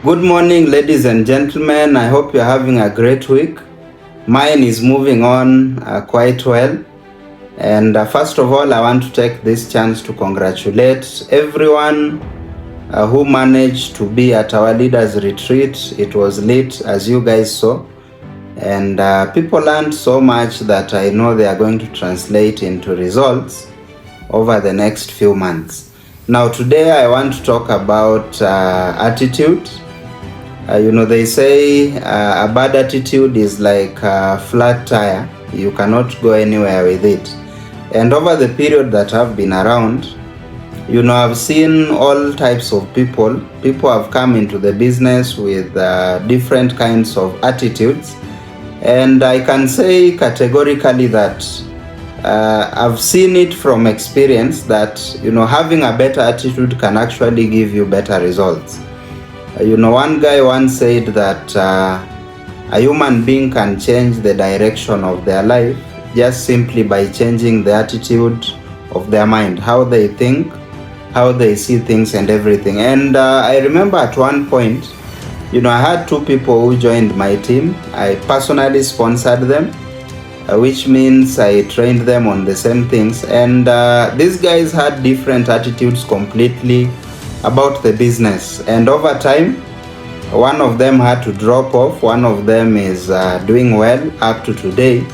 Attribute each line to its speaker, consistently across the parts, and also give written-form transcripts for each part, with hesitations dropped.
Speaker 1: Good morning, ladies and gentlemen. I hope you're having a great week. Mine is moving on quite well. And first of all, I want to take this chance to congratulate everyone who managed to be at our leaders retreat. It was lit, as you guys saw. And people learned so much that I know they are going to translate into results over the next few months. Now, today I want to talk about attitude. They say a bad attitude is like a flat tire. You cannot go anywhere with it. And over the period that I've been around, I've seen all types of people. People have come into the business with different kinds of attitudes. And I can say categorically that I've seen it from experience that, having a better attitude can actually give you better results. One guy once said that a human being can change the direction of their life just simply by changing the attitude of their mind, how they think, how they see things and everything. And I remember at one point, I had two people who joined my team. I personally sponsored them, which means I trained them on the same things. And these guys had different attitudes completely about the business, and over time one of them had to drop off. One of them is doing well up to today,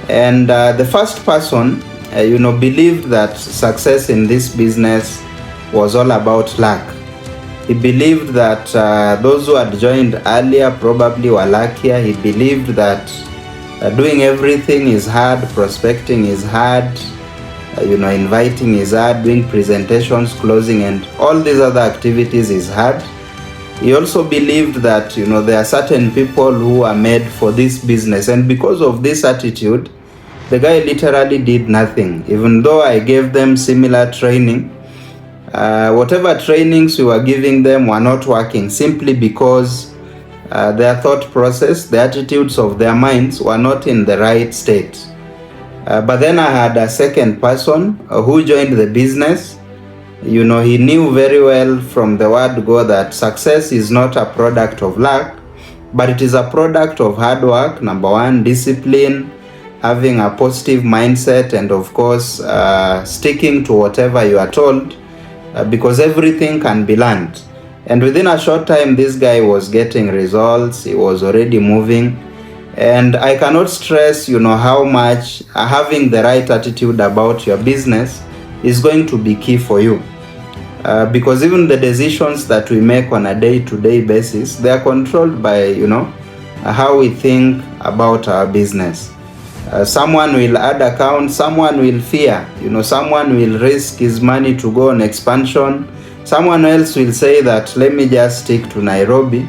Speaker 1: and the first person believed that success in this business was all about luck. He believed that those who had joined earlier probably were luckier. He believed that doing everything is hard, prospecting is hard, inviting is hard, doing presentations, closing, and all these other activities is hard. He also believed that, there are certain people who are made for this business. And because of this attitude, the guy literally did nothing. Even though I gave them similar training, whatever trainings we were giving them were not working, simply because their thought process, the attitudes of their minds were not in the right state. But then I had a second person who joined the business. He knew very well from the word go that success is not a product of luck, but it is a product of hard work, number one, discipline, having a positive mindset, and of course, sticking to whatever you are told, because everything can be learned. And within a short time, this guy was getting results. He was already moving. And I cannot stress, how much having the right attitude about your business is going to be key for you. Because even the decisions that we make on a day-to-day basis, they are controlled by, how we think about our business. Someone will add account, someone will fear, someone will risk his money to go on expansion. Someone else will say that, let me just stick to Nairobi.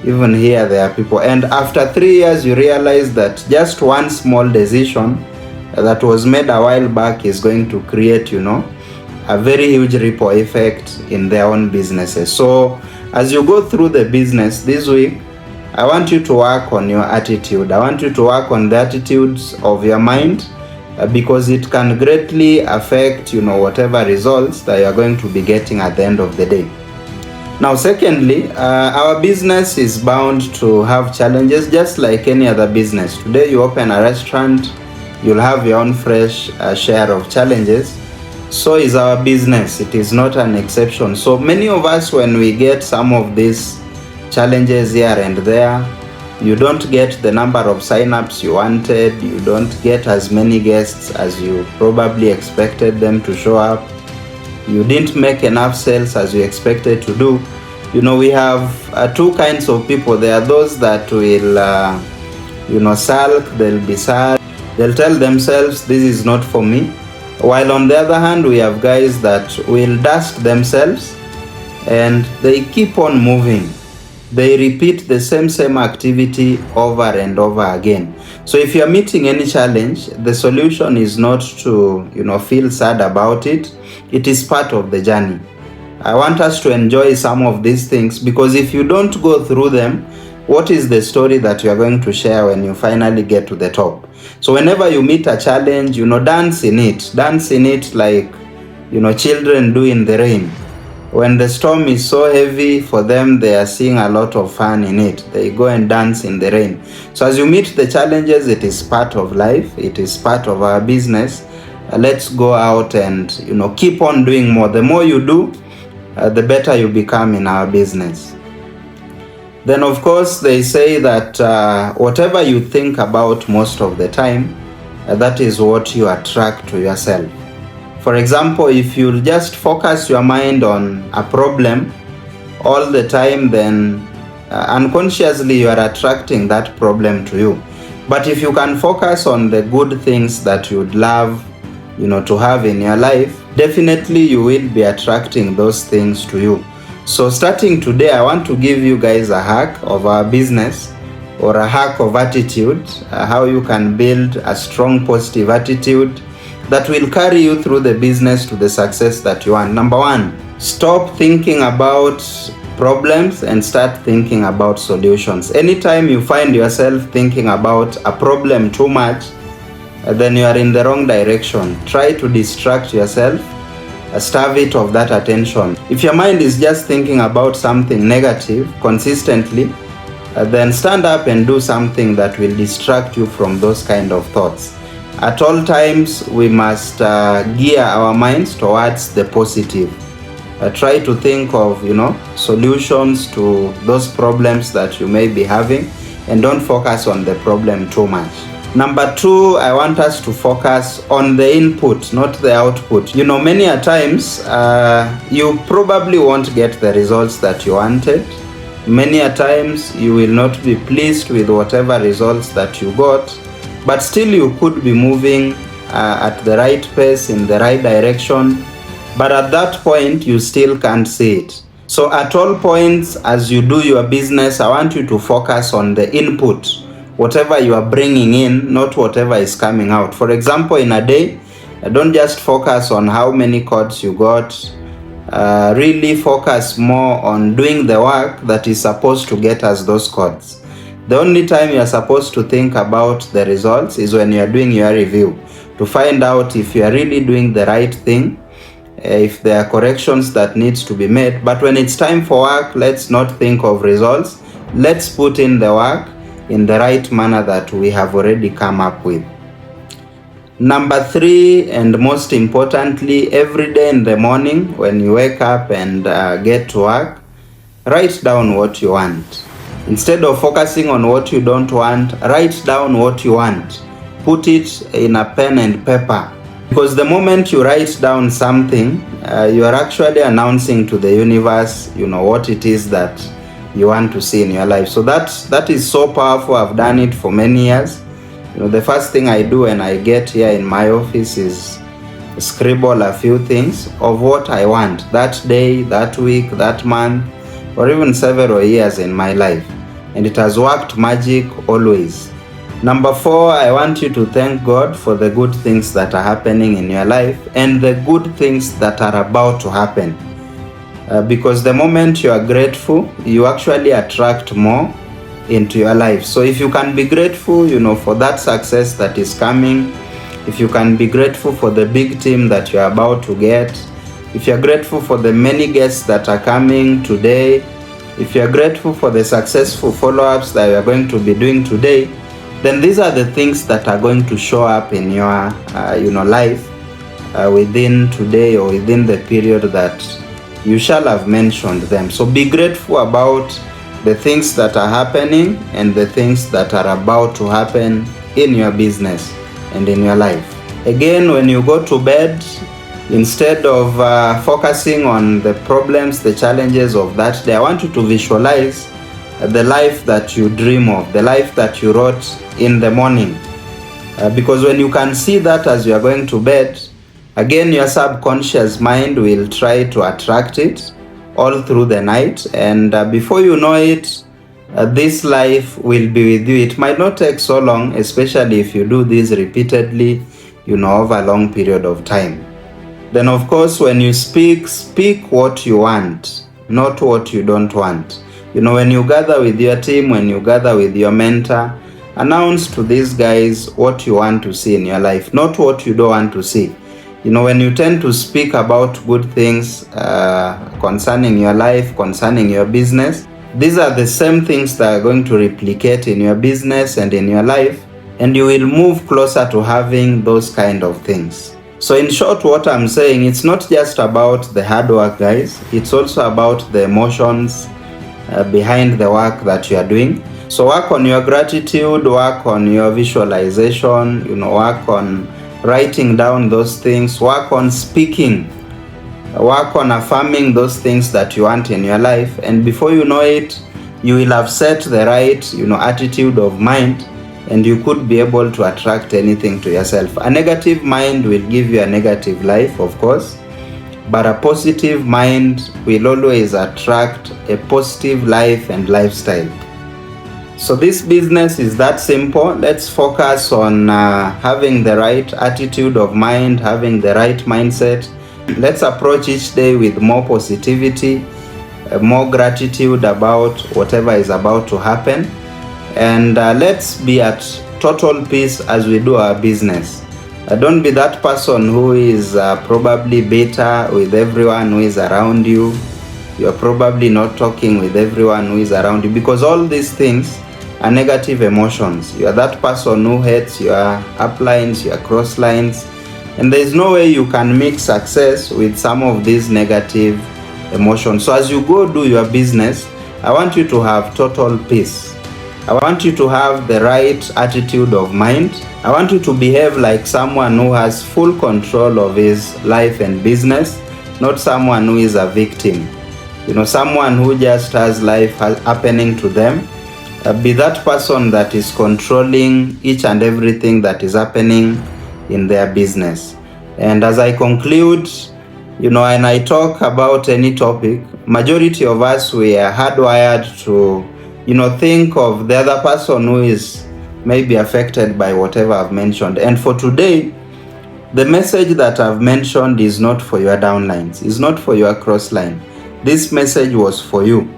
Speaker 1: Even here, there are people. And after 3 years, you realize that just one small decision that was made a while back is going to create, a very huge ripple effect in their own businesses. So as you go through the business this week, I want you to work on your attitude. I want you to work on the attitudes of your mind, because it can greatly affect, whatever results that you are going to be getting at the end of the day. Now, secondly, our business is bound to have challenges just like any other business. Today, you open a restaurant, you'll have your own fresh share of challenges. So is our business. It is not an exception. So many of us, when we get some of these challenges here and there, you don't get the number of sign-ups you wanted, you don't get as many guests as you probably expected them to show up, you didn't make enough sales as you expected to do. We have two kinds of people. There are those that will, sulk, they'll be sad, they'll tell themselves, this is not for me. While on the other hand, we have guys that will dust themselves and they keep on moving. They repeat the same activity over and over again. So if you're meeting any challenge, the solution is not to, feel sad about it. It is part of the journey. I want us to enjoy some of these things, because if you don't go through them, what is the story that you are going to share when you finally get to the top? So whenever you meet a challenge, dance in it. Dance in it like, children do in the rain. When the storm is so heavy for them, they are seeing a lot of fun in it. They go and dance in the rain. So as you meet the challenges, it is part of life. It is part of our business. Let's go out and keep on doing more. The more you do, the better you become in our business. Then of course they say that whatever you think about most of the time, that is what you attract to yourself. For example, if you just focus your mind on a problem all the time, then unconsciously you are attracting that problem to you. But if you can focus on the good things that you'd love, to have in your life, definitely you will be attracting those things to you. So starting today, I want to give you guys a hack of our business, or a hack of attitude, how you can build a strong positive attitude that will carry you through the business to the success that you want. Number one, stop thinking about problems and start thinking about solutions. Anytime you find yourself thinking about a problem too much, then you are in the wrong direction. Try to distract yourself, starve it of that attention. If your mind is just thinking about something negative consistently, then stand up and do something that will distract you from those kind of thoughts. At all times, we must gear our minds towards the positive. Try to think of, solutions to those problems that you may be having, and don't focus on the problem too much. Number two, I want us to focus on the input, not the output. Many a times, you probably won't get the results that you wanted. Many a times, you will not be pleased with whatever results that you got. But still you could be moving at the right pace, in the right direction. But at that point, you still can't see it. So at all points, as you do your business, I want you to focus on the input, whatever you are bringing in, not whatever is coming out. For example, in a day, don't just focus on how many cords you got. Really focus more on doing the work that is supposed to get us those cords. The only time you are supposed to think about the results is when you are doing your review, to find out if you are really doing the right thing, if there are corrections that needs to be made. But when it's time for work, let's not think of results. Let's put in the work in the right manner that we have already come up with. Number three, and most importantly, every day in the morning when you wake up and get to work, write down what you want. Instead of focusing on what you don't want, write down what you want. Put it in a pen and paper. Because the moment you write down something, you are actually announcing to the universe, what it is that you want to see in your life. So that is so powerful. I've done it for many years. The first thing I do when I get here in my office is scribble a few things of what I want that day, that week, that month, or even several years in my life. And it has worked magic always. Number four, I want you to thank God for the good things that are happening in your life and the good things that are about to happen. Because the moment you are grateful, you actually attract more into your life. So if you can be grateful, for that success that is coming, if you can be grateful for the big team that you are about to get, if you're grateful for the many guests that are coming today, if you're grateful for the successful follow-ups that you're going to be doing today, then these are the things that are going to show up in your life within today or within the period that you shall have mentioned them. So be grateful about the things that are happening and the things that are about to happen in your business and in your life. Again, when you go to bed, instead of focusing on the problems, the challenges of that day, I want you to visualize the life that you dream of, the life that you wrote in the morning. Because when you can see that as you are going to bed, again, your subconscious mind will try to attract it all through the night. And before you know it, this life will be with you. It might not take so long, especially if you do this repeatedly, over a long period of time. Then, of course, when you speak what you want, not what you don't want. When you gather with your team, when you gather with your mentor, announce to these guys what you want to see in your life, not what you don't want to see. When you tend to speak about good things concerning your life, concerning your business, these are the same things that are going to replicate in your business and in your life, and you will move closer to having those kind of things. So in short, what I'm saying, it's not just about the hard work, guys. It's also about the emotions behind the work that you are doing. So work on your gratitude, work on your visualization, work on writing down those things, work on speaking, work on affirming those things that you want in your life, and before you know it, you will have set the right attitude of mind, and you could be able to attract anything to yourself. A negative mind will give you a negative life, of course, but a positive mind will always attract a positive life and lifestyle. So this business is that simple. Let's focus on having the right attitude of mind, having the right mindset. Let's approach each day with more positivity, more gratitude about whatever is about to happen. And let's be at total peace as we do our business. Don't be that person who is probably bitter with everyone who is around you. You're probably not talking with everyone who is around you, because all these things are negative emotions. You are that person who hates your uplines, your cross lines, and there is no way you can make success with some of these negative emotions. So as you go do your business, I want you to have total peace. I want you to have the right attitude of mind. I want you to behave like someone who has full control of his life and business, not someone who is a victim. Someone who just has life happening to them. Be that person that is controlling each and everything that is happening in their business. And as I conclude, and I talk about any topic, majority of us, we are hardwired to think of the other person who is maybe affected by whatever I've mentioned. And for today, the message that I've mentioned is not for your downlines, it's not for your crossline. This message was for you.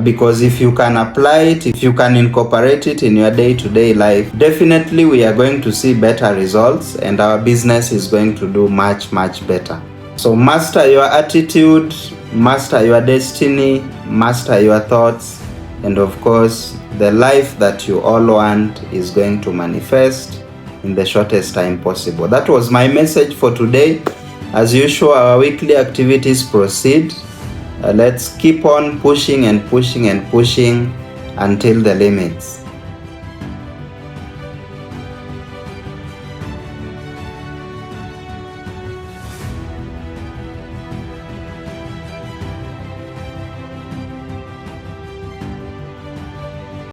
Speaker 1: Because if you can apply it, if you can incorporate it in your day-to-day life, definitely we are going to see better results, and our business is going to do much, much better. So master your attitude, master your destiny, master your thoughts, and of course, the life that you all want is going to manifest in the shortest time possible. That was my message for today. As usual, our weekly activities proceed. Let's keep on pushing and pushing and pushing until the limits.